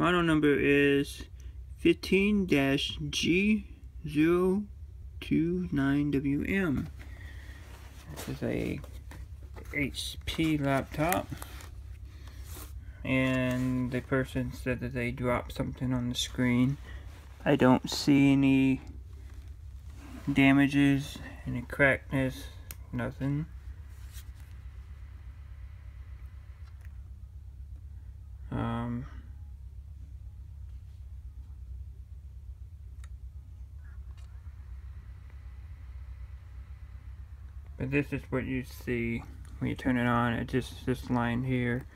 Model number is 15-G029WM. This is a HP laptop, and the person said that they dropped something on the screen. I don't see any damages, any crackness, nothing. But this is what you see when you turn it on. It's just this line here,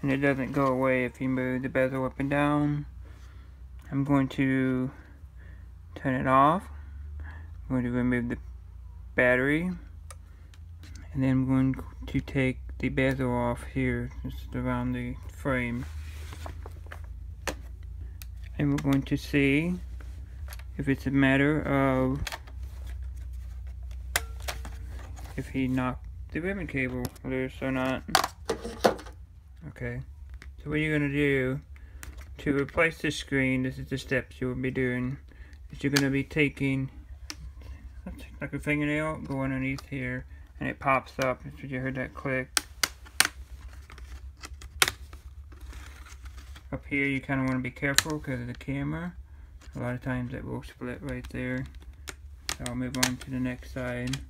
and it doesn't go away if you move the bezel up and down. I'm going to turn it off. I'm going to remove the battery, and then I'm going to take the bezel off here, just around the frame, and we're going to see if it's a matter of if he knocked the ribbon cable loose or not. Okay, so what you're going to do to replace the screen, this is the steps you will be doing, is you're going to be taking like a fingernail, go underneath here, and it pops up. So you heard that click. Up here you kind of want to be careful because of the camera. A lot of times it will split right there. So I'll move on to the next side.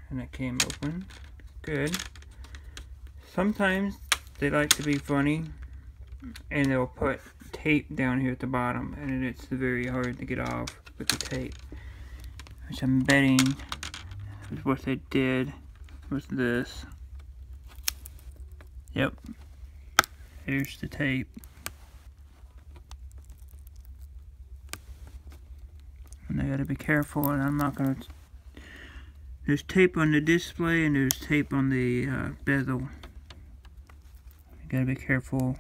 And it came open. Good. Sometimes they like to be funny, and they'll put tape down here at the bottom, and it's very hard to get off with the tape, which I'm betting is what they did was this. Yep, here's the tape, and I gotta be careful, and I'm not gonna. There's tape on the display and there's tape on the bezel. You gotta be careful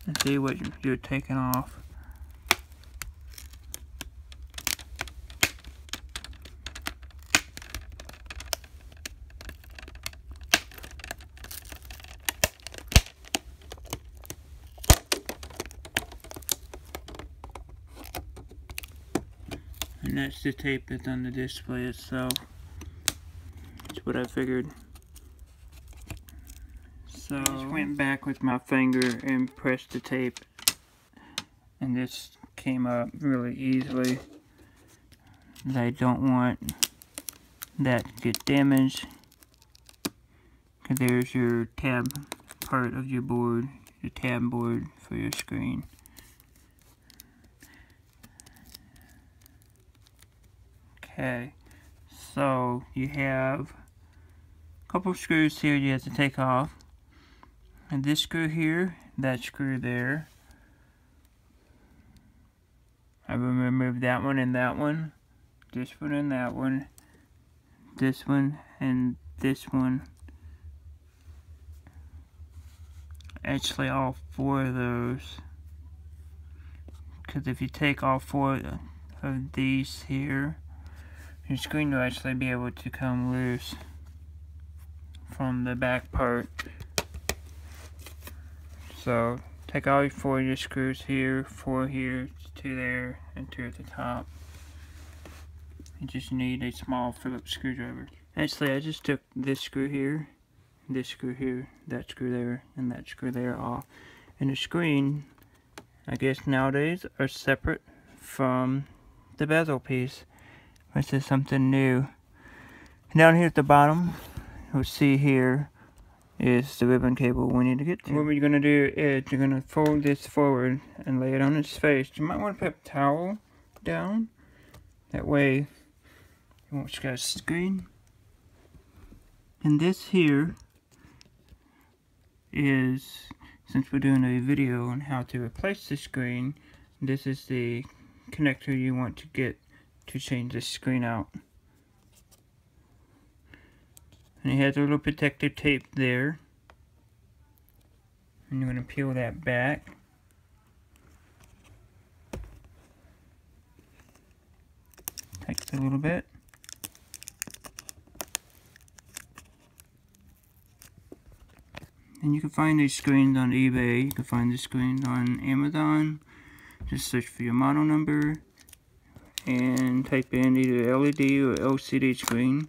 and see what you're taking off. And that's the tape that's on the display itself. That's what I figured. So I just went back with my finger and pressed the tape, and this came up really easily. I don't want that to get damaged, because there's your tab part of your board, your tab board for your screen. Okay, so you have a couple of screws here you have to take off. And this screw here, that screw there. I will remove that one and that one. This one and that one. This one and this one. Actually all four of those. Because if you take all four of these here, your screen will actually be able to come loose from the back part. So take all four of your screws here, 4 here, 2 there, and 2 at the top. You just need a small Phillips screwdriver. Actually, I just took this screw here, that screw there, and that screw there off. And the screen, I guess nowadays, are separate from the bezel piece, which is something new. Down here at the bottom, you'll see here is the ribbon cable we need to get to. What we're going to do is you're going to fold this forward and lay it on its face. You might want to put a towel down. That way you won't scratch the screen. And this here is, since we're doing a video on how to replace the screen, this is the connector you want to get to change the screen out. And it has a little protective tape there. And you're going to peel that back. Takes a little bit. And you can find these screens on eBay. You can find these screens on Amazon. Just search for your model number and type in either LED or LCD screen.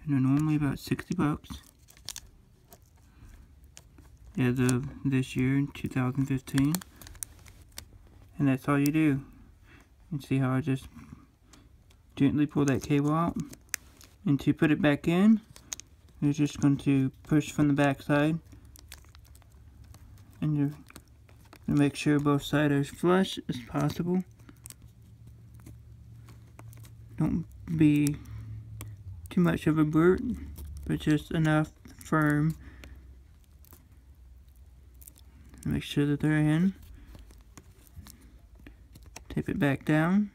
And they're normally about 60 bucks as of this year in 2015. And that's all you do. You see how I just gently pull that cable out? And to put it back in, you're just going to push from the back side. And you're going to make sure both sides are as flush as possible. Don't be too much of a brute, but just enough firm to make sure that they're in. Tape it back down.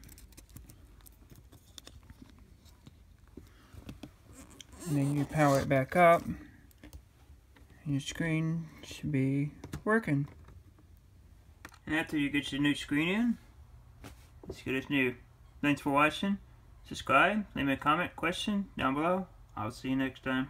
And then you power it back up. And your screen should be working. And after you get your new screen in, it's good as new. Thanks for watching. Subscribe, leave me a comment, question down below. I'll see you next time.